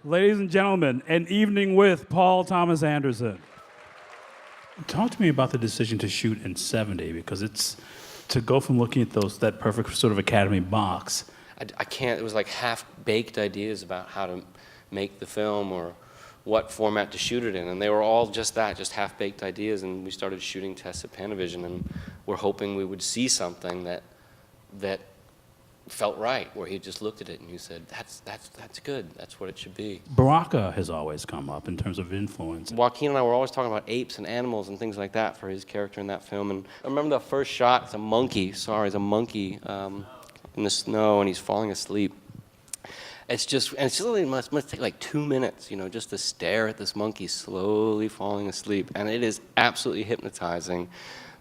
Ladies and gentlemen, an evening with Paul Thomas Anderson. Talk to me about the decision to shoot in 70, because it's to go from looking at that perfect sort of Academy box. I can't, it was like half-baked ideas about how to make the film or what format to shoot it in, and they were all just that, just half-baked ideas, and we started shooting tests at Panavision, and we're hoping we would see something that felt right, where he just looked at it and he said, that's good, that's what it should be. Baraka has always come up in terms of influence. Joaquin and I were always talking about apes and animals and things like that for his character in that film, and I remember the first shot, it's a monkey in the snow, and he's falling asleep. It only must take like 2 minutes, just to stare at this monkey slowly falling asleep, and it is absolutely hypnotizing.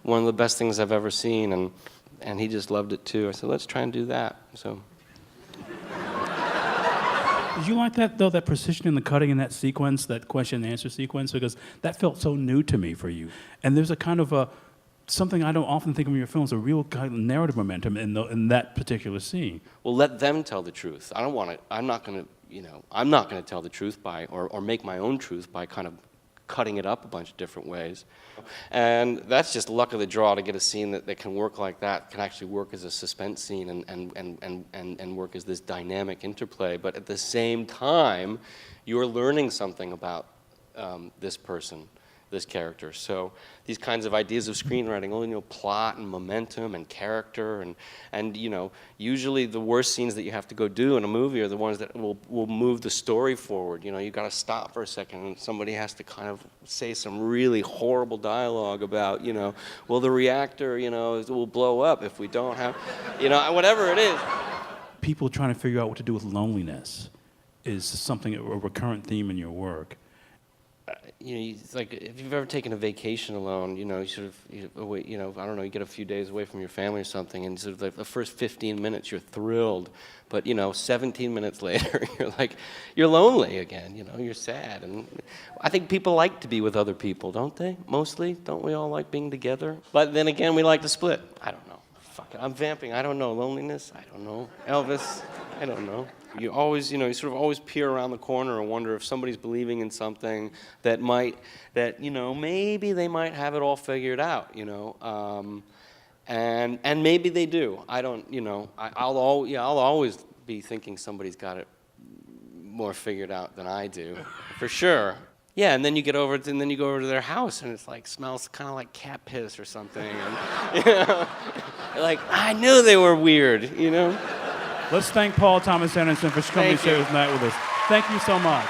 One of the best things I've ever seen, and he just loved it too. I said, let's try and do that. So. Did you like that, though, that precision in the cutting in that sequence, that question and answer sequence? Because that felt so new to me for you. And there's a kind of something I don't often think of in your films, a real kind of narrative momentum in that particular scene. Well, let them tell the truth. I don't want to, I'm not going to tell the truth by, or make my own truth by kind of cutting it up a bunch of different ways. And that's just luck of the draw to get a scene that can work like that, can actually work as a suspense scene and work as this dynamic interplay. But at the same time, you're learning something about this person, this character. So these kinds of ideas of screenwriting, plot and momentum and character, and usually the worst scenes that you have to go do in a movie are the ones that will move the story forward. You got to stop for a second, and somebody has to kind of say some really horrible dialogue about, well, the reactor, will blow up if we don't have, whatever it is. People trying to figure out what to do with loneliness is something, a recurrent theme in your work. It's like if you've ever taken a vacation alone, you get a few days away from your family or something, and sort of like the first 15 minutes you're thrilled, but 17 minutes later you're lonely again, you're sad. And I think people like to be with other people, don't they? Mostly, don't we all like being together? But then again, we like to split. I don't know. Fuck it, I'm vamping. I don't know. Loneliness? I don't know. Elvis? I don't know. You always, you sort of always peer around the corner and wonder if somebody's believing in something that maybe they might have it all figured out, and maybe they do. I don't, I'll always be thinking somebody's got it more figured out than I do, for sure. Yeah, and then you go over to their house, and it's like smells kind of like cat piss or something, and you're like, I knew they were weird, Let's thank Paul Thomas Anderson for coming to share his night with us. Thank you so much.